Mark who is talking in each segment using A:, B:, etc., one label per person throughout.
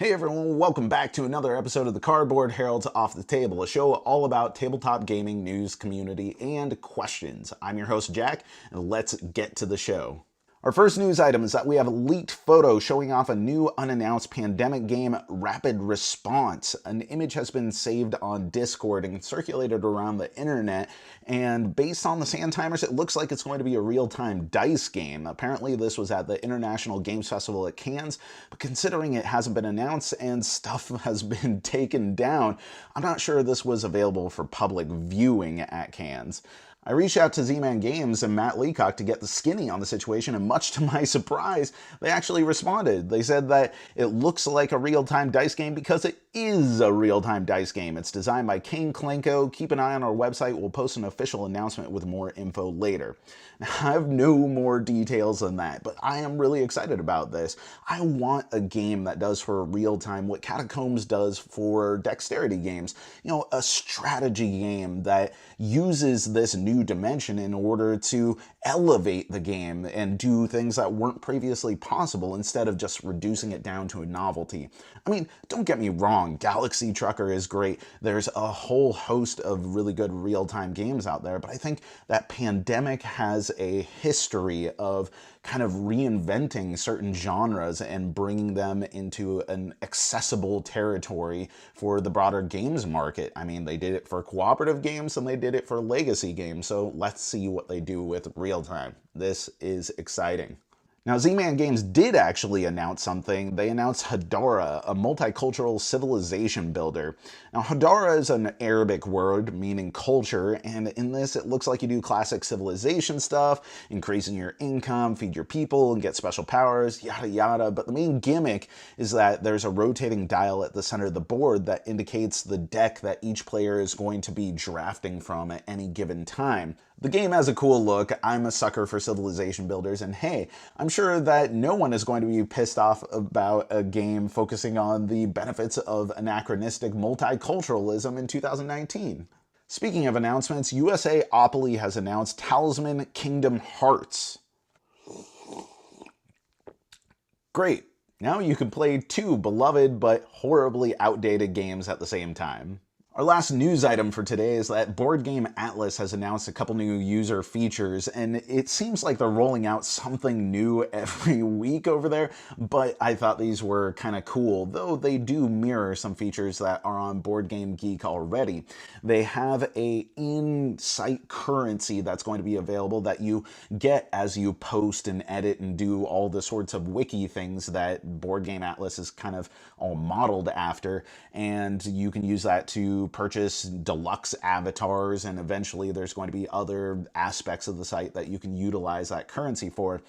A: Hey everyone, welcome back to another episode of the Cardboard Herald's Off the Table, a show all about tabletop gaming news, community, and questions. I'm your host Jack, and let's get to the show. Our first news item is that we have a leaked photo showing off a new unannounced pandemic game, Rapid Response. An image has been saved on Discord and circulated around the internet, and based on the sand timers, it looks like it's going to be a real-time dice game. Apparently this was at the International Games Festival at Cannes, but considering it hasn't been announced and stuff has been taken down, I'm not sure this was available for public viewing at Cannes. I reached out to Zman Games and Matt Leacock to get the skinny on the situation, and much to my surprise, they actually responded. They said that it looks like a real-time dice game because it is a real-time dice game. It's designed by Kane Klenko. Keep an eye on our website. We'll post an official announcement with more info later. Now, I have no more details than that, but I am really excited about this. I want a game that does for real-time what Catacombs does for dexterity games. You know, a strategy game that uses this new dimension in order to elevate the game and do things that weren't previously possible instead of just reducing it down to a novelty. I mean, don't get me wrong, Galaxy Trucker is great. There's a whole host of really good real-time games out there, but I think that Pandemic has a history of kind of reinventing certain genres and bringing them into an accessible territory for the broader games market. I mean, they did it for cooperative games and they did it for legacy games, so let's see what they do with real time. This is exciting. Now, Zman Games did actually announce something. They announced Hadara, a multicultural civilization builder. Now, Hadara is an Arabic word meaning culture, and in this it looks like you do classic civilization stuff, increasing your income, feed your people, and get special powers, yada yada. But the main gimmick is that there's a rotating dial at the center of the board that indicates the deck that each player is going to be drafting from at any given time. The game has a cool look. I'm a sucker for civilization builders, and hey, I'm sure that no one is going to be pissed off about a game focusing on the benefits of anachronistic multiculturalism in 2019. Speaking of announcements, USAopoly has announced Talisman Kingdom Hearts. Great. Now you can play two beloved but horribly outdated games at the same time. Our last news item for today is that Board Game Atlas has announced a couple new user features, and it seems like they're rolling out something new every week over there, but I thought these were kind of cool, though they do mirror some features that are on Board Game Geek already. They have a in-site currency that's going to be available that you get as you post and edit and do all the sorts of wiki things that Board Game Atlas is kind of all modeled after, and you can use that to purchase deluxe avatars, and eventually there's going to be other aspects of the site that you can utilize that currency for.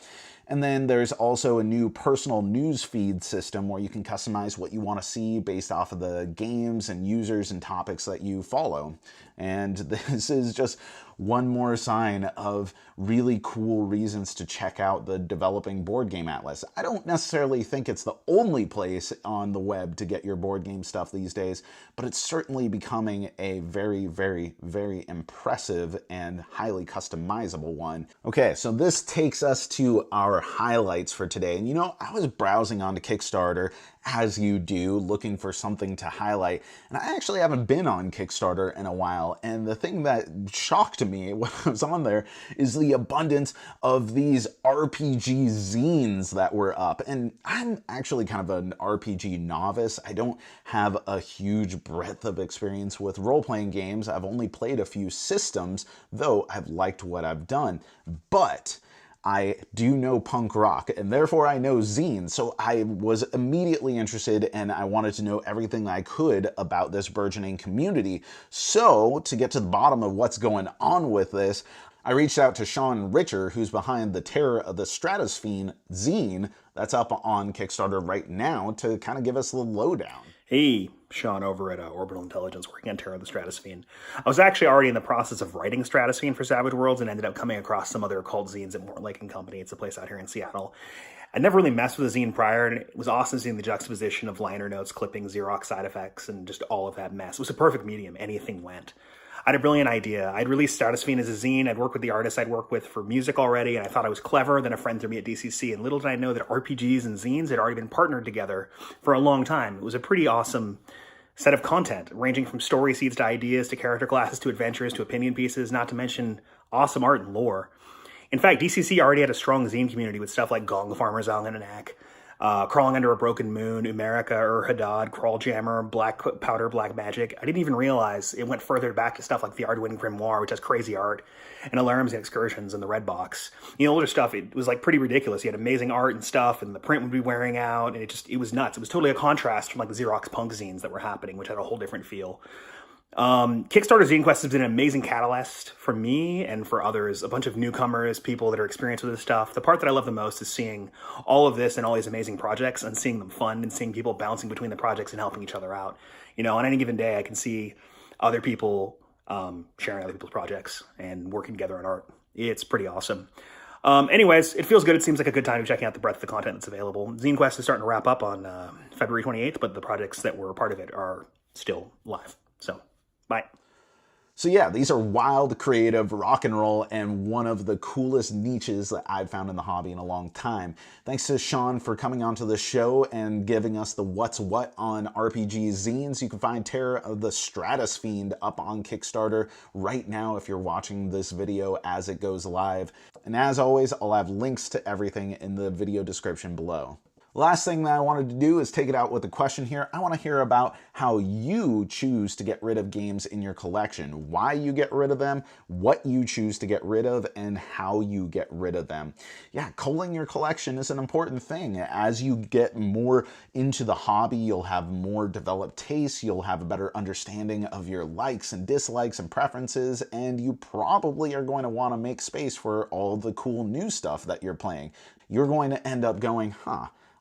A: And then there's also a new personal news feed system where you can customize what you want to see based off of the games and users and topics that you follow. And this is just one more sign of really cool reasons to check out the developing Board Game Atlas. I don't necessarily think it's the only place on the web to get your board game stuff these days, but it's certainly becoming a very, very, very impressive and highly customizable one. Okay, so this takes us to our highlights for today. And you know, I was browsing onto Kickstarter, as you do, looking for something to highlight. And I actually haven't been on Kickstarter in a while. And the thing that shocked me when I was on there is the abundance of these RPG zines that were up. And I'm actually kind of an RPG novice. I don't have a huge breadth of experience with role-playing games. I've only played a few systems, though I've liked what I've done. But I do know punk rock, and therefore I know zines, so I was immediately interested and I wanted to know everything I could about this burgeoning community. So, to get to the bottom of what's going on with this, I reached out to Sean Richer, who's behind the Terror of the Stratosfiend zine that's up on Kickstarter right now, to kind of give us the lowdown.
B: Hey, Sean over at Orbital Intelligence, working on Terror of the Stratosfiend. I was actually already in the process of writing Stratosfiend for Savage Worlds and ended up coming across some other cult zines at Mortlake & Company. It's a place out here in Seattle. I never really messed with a zine prior, and it was awesome seeing the juxtaposition of liner notes, clipping, Xerox side effects, and just all of that mess. It was a perfect medium. Anything went. I had a brilliant idea. I'd released Stratosfiend as a zine. I'd worked with the artists I'd worked with for music already, and I thought I was clever. Then a friend threw me at DCC, and little did I know that RPGs and zines had already been partnered together for a long time. It was a pretty awesome set of content, ranging from story seeds to ideas to character classes to adventures to opinion pieces, not to mention awesome art and lore. In fact, DCC already had a strong zine community with stuff like Gong Farmer's Almanac, Crawling Under a Broken Moon, Umerica, Hadad, Crawljammer, Black Powder, Black Magic. I didn't even realize it went further back to stuff like the Arduin Grimoire, which has crazy art, and Alarms and Excursions in the Red Box. The older stuff, it was like pretty ridiculous. You had amazing art and stuff, and the print would be wearing out, and it was nuts. It was totally a contrast from like the Xerox Punk zines that were happening, which had a whole different feel. Kickstarter Zine Quest has been an amazing catalyst for me and for others, a bunch of newcomers, people that are experienced with this stuff. The part that I love the most is seeing all of this and all these amazing projects and seeing them fund and seeing people bouncing between the projects and helping each other out. You know, on any given day, I can see other people sharing other people's projects and working together on art. It's pretty awesome. Anyways, it feels good. It seems like a good time to be checking out the breadth of the content that's available. Zine Quest is starting to wrap up on February 28th, but the projects that were a part of it are still live. So, bye.
A: So yeah, these are wild, creative, rock and roll, and one of the coolest niches that I've found in the hobby in a long time. Thanks to Sean for coming onto the show and giving us the what's what on RPG Zines. You can find Terror of the Stratosfiend up on Kickstarter right now if you're watching this video as it goes live. And as always, I'll have links to everything in the video description below. Last thing that I wanted to do is take it out with a question here. I want to hear about how you choose to get rid of games in your collection, why you get rid of them, what you choose to get rid of, and how you get rid of them. Yeah, culling your collection is an important thing. As you get more into the hobby, you'll have more developed tastes, you'll have a better understanding of your likes and dislikes and preferences, and you probably are going to want to make space for all the cool new stuff that you're playing. You're going to end up going,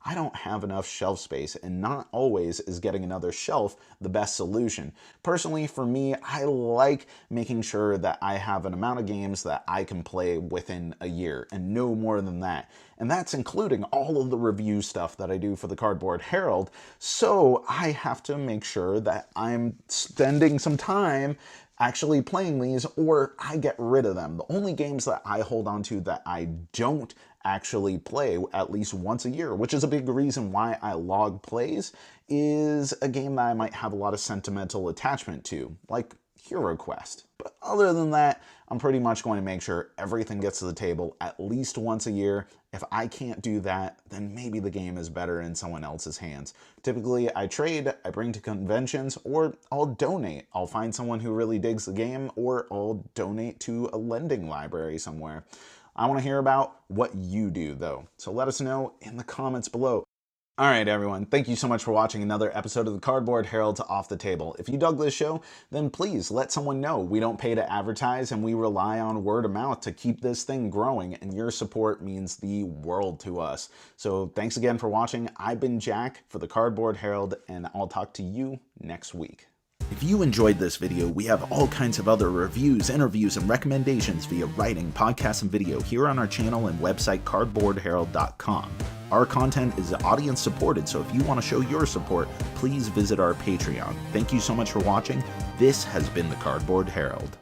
A: I don't have enough shelf space, and not always is getting another shelf the best solution. Personally, for me, I like making sure that I have an amount of games that I can play within a year, and no more than that. And that's including all of the review stuff that I do for the Cardboard Herald, so I have to make sure that I'm spending some time actually playing these, or I get rid of them. The only games that I hold on to that I don't actually play at least once a year, which is a big reason why I log plays, is a game that I might have a lot of sentimental attachment to, like Hero Quest. But other than that, I'm pretty much going to make sure everything gets to the table at least once a year. If I can't do that, then maybe the game is better in someone else's hands. Typically, I trade, I bring to conventions, or I'll donate. I'll find someone who really digs the game, or I'll donate to a lending library somewhere. I want to hear about what you do, though, so let us know in the comments below. All right, everyone, thank you so much for watching another episode of the Cardboard Herald's Off the Table. If you dug this show, then please let someone know. We don't pay to advertise, and we rely on word of mouth to keep this thing growing, and your support means the world to us. So thanks again for watching. I've been Jack for the Cardboard Herald, and I'll talk to you next week. If you enjoyed this video, we have all kinds of other reviews, interviews, and recommendations via writing, podcasts, and video here on our channel and website cardboardherald.com. Our content is audience supported, so if you want to show your support, please visit our Patreon. Thank you so much for watching. This has been the Cardboard Herald.